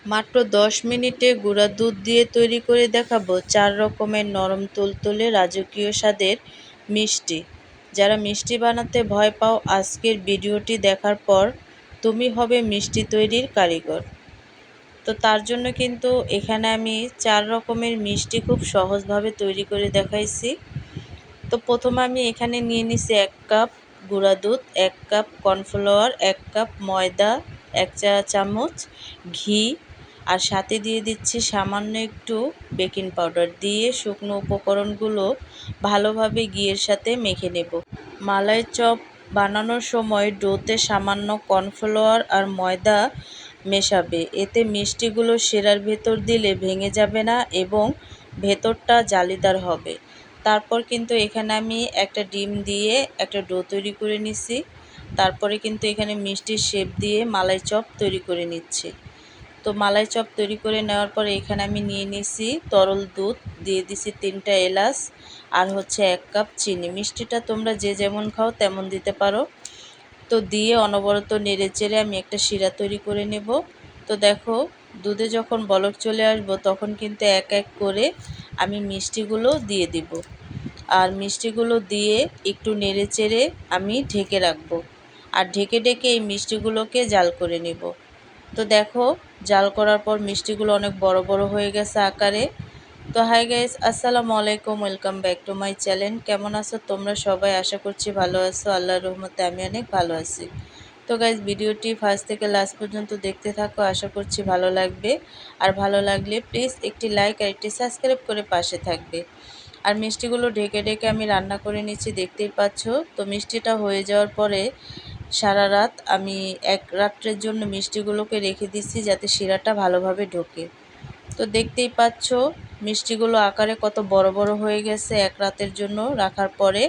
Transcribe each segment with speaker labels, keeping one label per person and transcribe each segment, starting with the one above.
Speaker 1: মাত্র 10 মিনিটে গুঁড়া দুধ দিয়ে তৈরি করে দেখাবো 4 রকমের নরম তুলতুলে রাজকীয় স্বাদের মিষ্টি। যারা মিষ্টি বানাতে ভয় পাও, আজকের ভিডিওটি দেখার পর তুমি হবে মিষ্টি তৈরির কারিগর। তো তার জন্য কিন্তু এখানে আমি 4 রকমের মিষ্টি খুব সহজভাবে তৈরি করে দেখাইছি। তো প্রথমে আমি এখানে নিয়ে নিছি 1 কাপ গুঁড়া দুধ, 1 কাপ কর্নফ্লাওয়ার, 1 কাপ ময়দা, 1 চা চামচ ঘি, আর সাথে দিয়ে দিচ্ছি সামান্য একটু বেকিং পাউডার। দিয়ে শুকনো উপকরণগুলো ভালোভাবে ঘিয়ের সাথে মেখে নেব। মালাই চপ বানানোর সময় ডোতে সামান্য কর্নফ্লাওয়ার আর ময়দা মেশাবে, এতে মিষ্টিগুলো শিরার ভেতর দিলে ভেঙে যাবে না এবং ভেতরটা জালিদার হবে। তারপর কিন্তু এখানে আমি একটা ডিম দিয়ে একটা ডো তৈরি করে নিছি। তারপরে কিন্তু এখানে মিষ্টির শেপ দিয়ে মালাই চপ তৈরি করে নিচ্ছি। তো মালাই চপ তৈরি করে নেওয়ার পরে এখানে আমি নিয়ে নিছি তরল দুধ, দিয়ে দিছি 3টা এলাচ আর হচ্ছে 1 কাপ চিনি। মিষ্টিটা তোমরা যে যেমন খাও তেমন দিতে পারো। তো দিয়ে অনবরত নেড়েচেড়ে আমি একটা শিরা তৈরি করে নেব। তো দেখো, দুধে যখন বলক চলে আসবো তখন কিন্তু এক এক করে আমি মিষ্টিগুলো দিয়ে দিব। আর মিষ্টিগুলো দিয়ে একটু নেড়েচেড়ে আমি ঢেকে রাখবো। আর ঢেকে ঢেকে এই মিষ্টিগুলোকে জাল করে নেব। তো দেখো, জাল করার পর মিষ্টিগুলো অনেক বড় বড় হয়ে গেছে আকারে। তো হাই গাইস, আসসালামু আলাইকুম, welcome back to my channel. কেমন আছো তোমরা সবাই? আশা করছি ভালো আছো। আল্লাহর রহমতে আমি অনেক ভালো আছি। তো গাইস, ভিডিওটি ফার্স্ট থেকে লাস্ট পর্যন্ত দেখতে থাকো, আশা করছি ভালো লাগবে। আর ভালো লাগলে প্লিজ একটি লাইক আর একটি সাবস্ক্রাইব করে পাশে থাকবে। আর মিষ্টিগুলো ঢেকে ঢেকে আমি রান্না করে নিচ্ছি, দেখতেই পাচ্ছ। তো মিষ্টিটা হয়ে যাওয়ার পরে সারা রাত আমি 1 রাত্রের জন্য মিষ্টিগুলোকে রেখে দিচ্ছি যাতে শিরাটা ভালোভাবে ঢোকে। তো দেখতেই পাচ্ছ মিষ্টিগুলো আকারে কত বড় বড় হয়ে গেছে 1 রাতের জন্য রাখার পরে।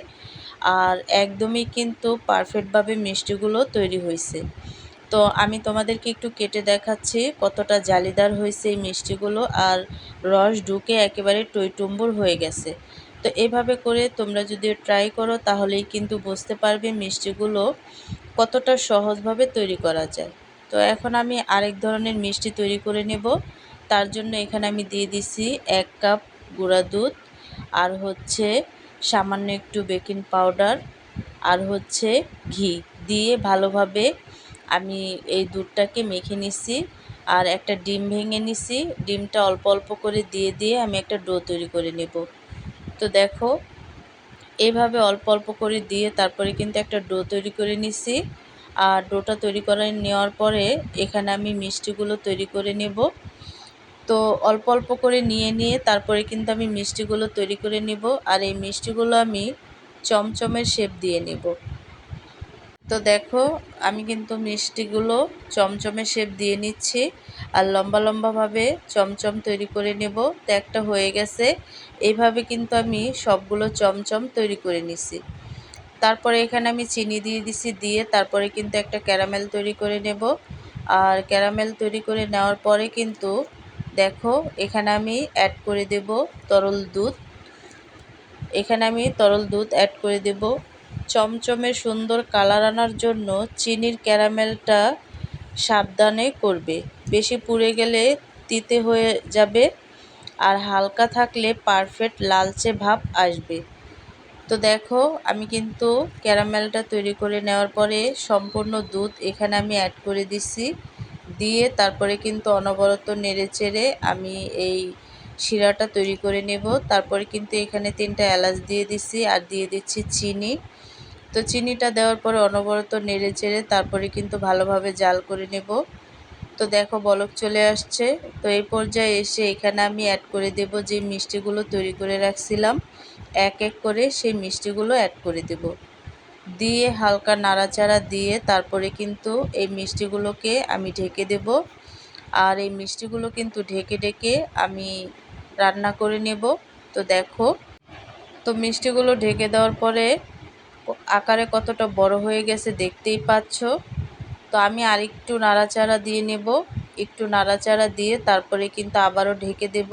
Speaker 1: আর একদমই কিন্তু পারফেক্টভাবে মিষ্টিগুলো তৈরি হয়েছে। তো আমি তোমাদেরকে একটু কেটে দেখাচ্ছি কতটা জালিদার হয়েছে এই মিষ্টিগুলো, আর রস ঢুকে একেবারে টইটুম্বুর হয়ে গেছে। তো এভাবে করে তোমরা যদি ট্রাই করো তাহলেই কিন্তু বুঝতে পারবে মিষ্টিগুলো কতটা সহজভাবে তৈরি করা যায়। তো এখন আমি আরেক ধরনের মিষ্টি তৈরি করে নেব। তার জন্য এখানে আমি দিয়ে দিছি 1 কাপ গুঁড়া দুধ, আর হচ্ছে সামান্য একটু বেকিং পাউডার, আর হচ্ছে ঘি দিয়ে ভালোভাবে আমি এই দুধটাকে মেখে নিছি। আর একটা ডিম ভেঙে নিছি, ডিমটা অল্প অল্প করে দিয়ে দিয়ে আমি একটা ডো তৈরি করে নেব। তো দেখো, এইভাবে অল্প অল্প করে দিয়ে তারপরে কিন্তু একটা ডো তৈরি করে নিছি। আর ডোটা তৈরি করে নেওয়ার পরে এখানে আমি মিষ্টিগুলো তৈরি করে নেব। তো অল্প অল্প করে নিয়ে নিয়ে তারপরে কিন্তু আমি মিষ্টিগুলো তৈরি করে নেব। আর এই মিষ্টিগুলো আমি চমচমের শেপ দিয়ে নেব। তো দেখো, আমি কিন্তু মিষ্টিগুলো চমচমের শেপ দিয়ে নিচ্ছি আর লম্বা লম্বাভাবে চমচম তৈরি করে নেব। তো একটা হয়ে গেছে। এইভাবে কিন্তু আমি সবগুলো চমচম তৈরি করে নিছি। তারপরে এখানে আমি চিনি দিয়ে দিছি, দিয়ে তারপরে কিন্তু একটা ক্যারামেল তৈরি করে নেব। আর ক্যারামেল তৈরি করে নেওয়ার পরে কিন্তু দেখো, এখানে আমি অ্যাড করে দেব তরল দুধ। এখানে আমি তরল দুধ অ্যাড করে দেব। চমচমের সুন্দর কালার আনার জন্য চিনির ক্যারামেলটা সাবধানে করবে, বেশি পুড়ে গেলে তিতে হয়ে যাবে, আর হালকা থাকলে পারফেক্ট লালচে ভাব আসবে। তো দেখো, আমি কিন্তু ক্যারামেলটা তৈরি করে নেওয়ার পরে সম্পূর্ণ দুধ এখানে আমি অ্যাড করে দিছি। দিয়ে তারপরে কিন্তু অনবরত নেড়েচেড়ে আমি এই শিরাটা তৈরি করে নেব। তারপরে কিন্তু এখানে 3টা এলাচ দিয়ে দিছি আর দিয়ে দিচ্ছি চিনি। তো চিনিটা দেওয়ার পরে অনবরত নেড়েচেড়ে তারপরে কিন্তু ভালোভাবে জাল করে নেব। তো দেখো, বলক চলে আসছে। তো এই পর্যায়ে এসে এখানে আমি অ্যাড করে দেব যে মিষ্টিগুলো তৈরি করে রাখছিলাম, এক এক করে সেই মিষ্টিগুলো অ্যাড করে দেব। দিয়ে হালকা নাড়াচাড়া দিয়ে তারপরে কিন্তু এই মিষ্টিগুলোকে আমি ঢেকে দেব। আর এই মিষ্টিগুলো কিন্তু ঢেকে ঢেকে আমি রান্না করে নেব। তো দেখো, তো মিষ্টিগুলো ঢেকে দেওয়ার পরে আকারে কতটা বড় হয়ে গেছে দেখতেই পাচ্ছ। তো আমি আরেকটু নাড়াচাড়া দিয়ে নেব। একটু নাড়াচাড়া দিয়ে তারপরে কিন্তু আবারও ঢেকে দেব।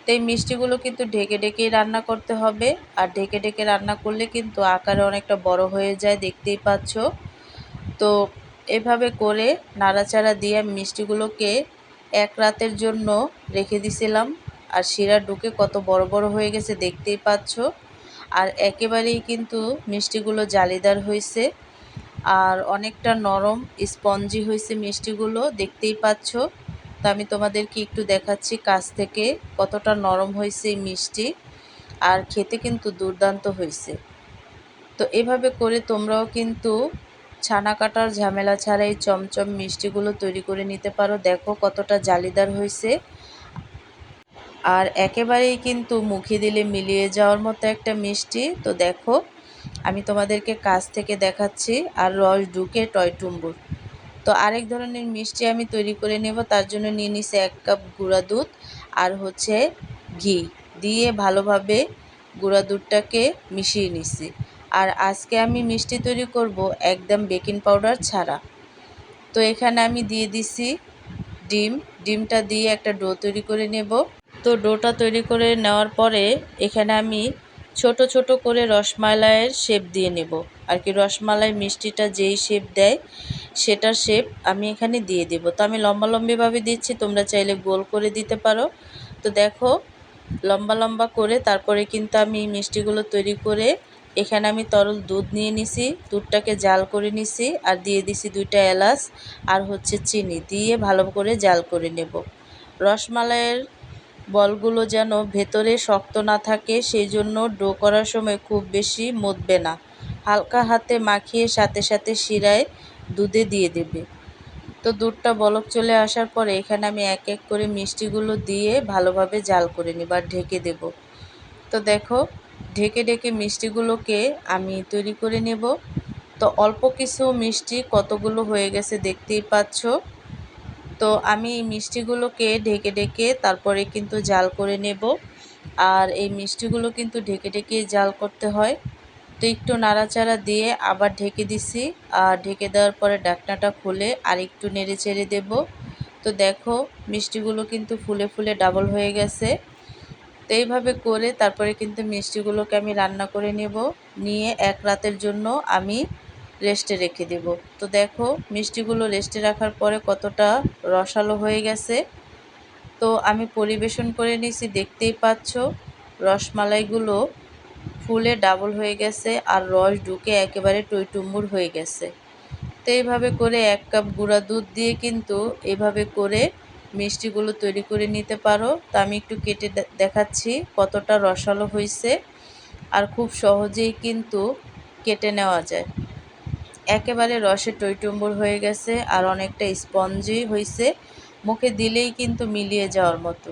Speaker 1: তো এই মিষ্টিগুলো কিন্তু ঢেকে ঢেকেই রান্না করতে হবে। আর ঢেকে ঢেকে রান্না করলে কিন্তু আকারে অনেকটা বড় হয়ে যায়, দেখতেই পাচ্ছ। তো এভাবে করে নাড়াচাড়া দিয়ে আমি মিষ্টিগুলোকে এক রাতের জন্য রেখে দিছিলাম। আর শিরা ঢুকে কত বড় বড় হয়ে গেছে দেখতেই পাচ্ছ। আর একেবারেই কিন্তু মিষ্টিগুলো জালিদার হয়েছে, আর অনেকটা নরম স্পঞ্জি হয়েছে মিষ্টিগুলো, দেখতেই পাচ্ছ। তো আমি তোমাদেরকে একটু দেখাচ্ছি কাছ থেকে কতটা নরম হয়েছে এই মিষ্টি, আর খেতে কিন্তু দুর্দান্ত হয়েছে। তো এভাবে করে তোমরাও কিন্তু ছানা কাটার ঝামেলা ছাড়াই চমচম মিষ্টিগুলো তৈরি করে নিতে পারো। দেখো কতটা জালিদার হয়েছে, আর একেবারেই কিন্তু মুখে দিলে মিলিয়ে যাওয়ার মতো একটা মিষ্টি। তো দেখো আমি তোমাদেরকে কাছ থেকে দেখাচ্ছি, আর রস ঢুকে টয়টুম্বুর। তো আরেক ধরনের মিষ্টি আমি তৈরি করে নেব, তার জন্য নিয়ে নিছি 1 কাপ গুঁড়া দুধ আর হচ্ছে ঘি দিয়ে ভালোভাবে গুঁড়া দুধটাকে মিশিয়ে নিছি। আর আজকে আমি মিষ্টি তৈরি করব একদম বেকিং পাউডার ছাড়া। তো এখানে আমি দিয়ে দিছি ডিমটা দিয়ে একটা ডো তৈরি করে নেব। তো ডোটা তৈরি করে নেওয়ার পরে এখানে আমি ছোট ছোট করে রসমালাইয়ের শেপ দিয়ে নেব। আর কি রসমালাই মিষ্টিটা যেই শেপ দেয় সেটার শেপ আমি এখানে দিয়ে দেব। তো আমি লম্বা লম্বিভাবে দিচ্ছি, তোমরা চাইলে গোল করে দিতে পারো। তো দেখো লম্বা লম্বা করে তারপরে কিন্তু আমি মিষ্টিগুলো তৈরি করে এখানে আমি তরল দুধ নিয়ে নিছি, দুধটাকে জাল করে নিছি, আর দিয়ে দিছি 2টা এলাচ আর হচ্ছে চিনি দিয়ে ভালো করে জাল করে নেব। রসমালাইয়ের বলগুলো যেন ভেতরে শক্ত না থাকে, সেই জন্য ডো করার সময় খুব বেশি মথবে না, হালকা হাতে মাখিয়ে সাথে সাথে শিরায় দুধে দিয়ে দেবে। তো দুধটা বলক চলে আসার পরে এখানে আমি এক এক করে মিষ্টিগুলো দিয়ে ভালোভাবে জাল করে নিব আর ঢেকে দেব। তো দেখো ঢেকে ঢেকে মিষ্টিগুলোকে আমি তৈরি করে নেব। তো অল্প কিছু মিষ্টি কতগুলো হয়ে গেছে দেখতেই পাচ্ছ। তো আমি এই মিষ্টিগুলোকে ঢেকে ঢেকে তারপরে কিন্তু জাল করে নেব। আর এই মিষ্টিগুলো কিন্তু ঢেকে ঢেকে জাল করতে হয়। তো একটু নাড়াচাড়া দিয়ে আবার ঢেকে দিছি, আর ঢেকে দেওয়ার পরে ঢাকনাটা খুলে আর একটু নেড়ে চেড়ে দেব। তো দেখো মিষ্টিগুলো কিন্তু ফুলে ফুলে ডাবল হয়ে গেছে। তো এইভাবে করে তারপরে কিন্তু মিষ্টিগুলোকে আমি রান্না করে নেব, নিয়ে এক রাতের জন্য আমি রেস্টে রেখে দেব। তো দেখো মিষ্টিগুলো রেস্টে রাখার পরে কতটা রসালো হয়ে গেছে। তো আমি পরিবেশন করে নিয়েছি, দেখতেই পাচ্ছ রসমালাইগুলো ফুলে ডাবল হয়ে গেছে আর রস ঢুকে একেবারে টইটুম্বুর হয়ে গেছে। তো এইভাবে করে 1 কাপ গুঁড়া দুধ দিয়ে কিন্তু এভাবে করে মিষ্টিগুলো তৈরি করে নিতে পারো। তো আমি একটু কেটে দেখাচ্ছি কতটা রসালো হয়েছে, আর খুব সহজেই কিন্তু কেটে নেওয়া যায়। একেবারে রসে টইটুম্বুর হয়ে গেছে আর অনেকটা স্পঞ্জি হয়েছে, মুখে দিলেই কিন্তু মিলিয়ে যাওয়ার মতো।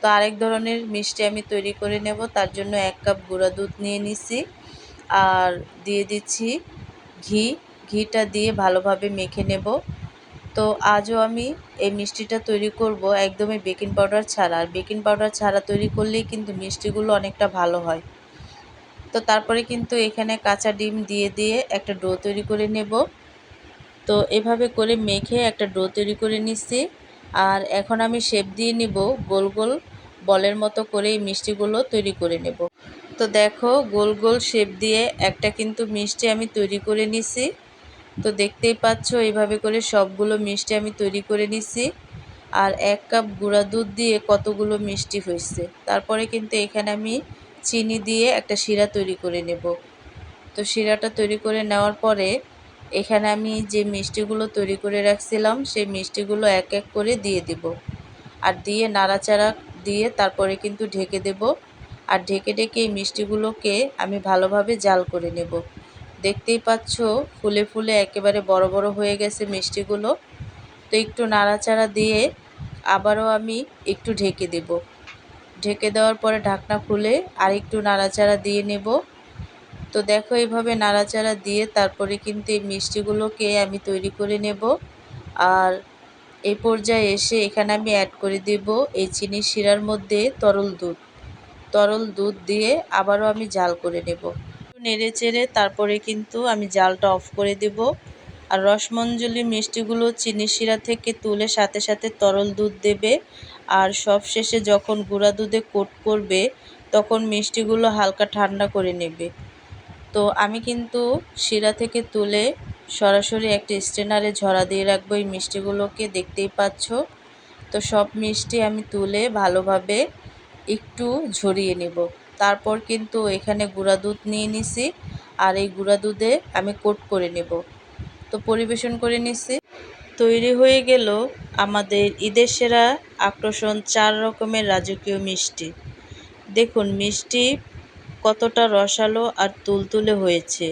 Speaker 1: তো আরেক ধরনের মিষ্টি আমি তৈরি করে নেব, তার জন্য 1 কাপ গুঁড়া দুধ নিয়ে নিছি আর দিয়ে দিচ্ছি ঘিটা দিয়ে ভালোভাবে মেখে নেব। তো আজও আমি এই মিষ্টিটা তৈরি করব একদমই বেকিং পাউডার ছাড়া, আর বেকিং পাউডার ছাড়া তৈরি করলেই কিন্তু মিষ্টিগুলো অনেকটা ভালো হয়। তো তারপরে কিন্তু এখানে কাঁচা ডিম দিয়ে দিয়ে একটা ডো তৈরি করে নেব। তো এভাবে করে মেখে একটা ডো তৈরি করে নিচ্ছি, আর এখন আমি শেপ দিয়ে নিব গোল গোল বলের মতো করে এই মিষ্টিগুলো তৈরি করে নেব। তো দেখো গোল গোল শেপ দিয়ে একটা কিন্তু মিষ্টি আমি তৈরি করে নিছি। তো দেখতেই পাচ্ছ এইভাবে করে সবগুলো মিষ্টি আমি তৈরি করে নিছি, আর 1 কাপ গুঁড়া দুধ দিয়ে কতগুলো মিষ্টি হয়েছে। তারপরে কিন্তু এখানে আমি চিনি দিয়ে একটা শিরা তৈরি করে নেব। তো শিরাটা তৈরি করে নেওয়ার পরে এখানে আমি যে মিষ্টিগুলো তৈরি করে রাখছিলাম সেই মিষ্টিগুলো এক এক করে দিয়ে দেব, আর দিয়ে নাড়াচাড়া দিয়ে তারপরে কিন্তু ঢেকে দেব। আর ঢেকে ঢেকে এই মিষ্টিগুলোকে আমি ভালোভাবে জাল করে নেব। দেখতেই পাচ্ছ ফুলে ফুলে একেবারে বড় বড় হয়ে গেছে মিষ্টিগুলো। তো একটু নাড়াচাড়া দিয়ে আবারও আমি একটু ঢেকে দেব। ঢেকে দেওয়ার পরে ঢাকনা খুলে আর একটু নাড়াচাড়া দিয়ে নেব। তো দেখো এইভাবে নাড়াচাড়া দিয়ে তারপরে কিন্তু এই মিষ্টিগুলোকে আমি তৈরি করে নেব। আর এই পর্যায়ে এসে এখানে আমি অ্যাড করে দেব এই চিনি শিরার মধ্যে তরল দুধ দিয়ে আবারও আমি জাল করে নেব। নেড়ে চেড়ে তারপরে কিন্তু আমি জালটা অফ করে দেব। আর রসমঞ্জলি মিষ্টিগুলো চিনি শিরা থেকে তুলে সাথে সাথে তরল দুধ দেবে, আর সব শেষে যখন গুঁড়া দুধে কোট করবে তখন মিষ্টিগুলো হালকা ঠান্ডা করে নেবে। তো আমি কিন্তু শিরা থেকে তুলে সরাসরি একটা স্ট্রেনারে ঝরা দিয়ে রাখবো এই মিষ্টিগুলোকে, দেখতেই পাচ্ছ। তো তো সব মিষ্টি আমি তুলে ভালোভাবে একটু ঝরিয়ে নেব। তারপর কিন্তু এখানে গুঁড়া দুধ নিয়ে নিছি, আর এই গুঁড়া দুধে আমি কোট করে নেব। তো পরিবেশন করে নিছি। তৈরি হয়ে গেল আমাদের ঈদের সেরা আকর্ষণ 4 রকমের রাজকীয় মিষ্টি। দেখুন মিষ্টি কতটা রসালো আর তুলতুলে হয়েছে।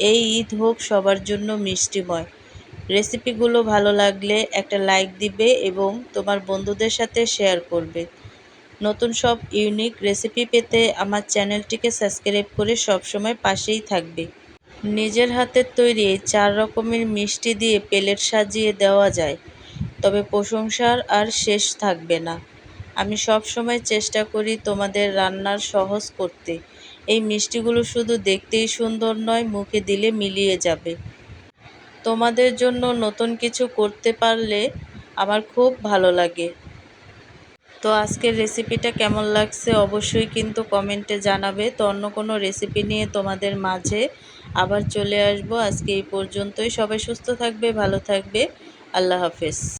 Speaker 1: এই ঈদ হোক সবার জন্য মিষ্টিময়। রেসিপিগুলো ভালো লাগলে একটা লাইক দিবে এবং তোমার বন্ধুদের সাথে শেয়ার করবে। নতুন সব ইউনিক রেসিপি পেতে আমার চ্যানেলটিকে সাবস্ক্রাইব করে সবসময় পাশেই থাকবে। নিজের হাতের তৈরি এই 4 রকমের মিষ্টি দিয়ে প্লেট সাজিয়ে দেওয়া যায়, তবে প্রশংসার আর শেষ থাকবে না। আমি সব সময় চেষ্টা করি তোমাদের রান্নার সহজ করতে। এই মিষ্টিগুলো শুধু দেখতেই সুন্দর নয়, মুখে দিলে মিলিয়ে যাবে। তোমাদের জন্য নতুন কিছু করতে পারলে আমার খুব ভালো লাগে। তো আজকের রেসিপিটা কেমন লাগছে অবশ্যই কিন্তু কমেন্টে জানাবে। তো অন্য কোনো রেসিপি নিয়ে তোমাদের মাঝে আবার চলে আসবো। আজকে এই পর্যন্তই। সবাই সুস্থ থাকবে, ভালো থাকবে। আল্লাহ হাফেজ।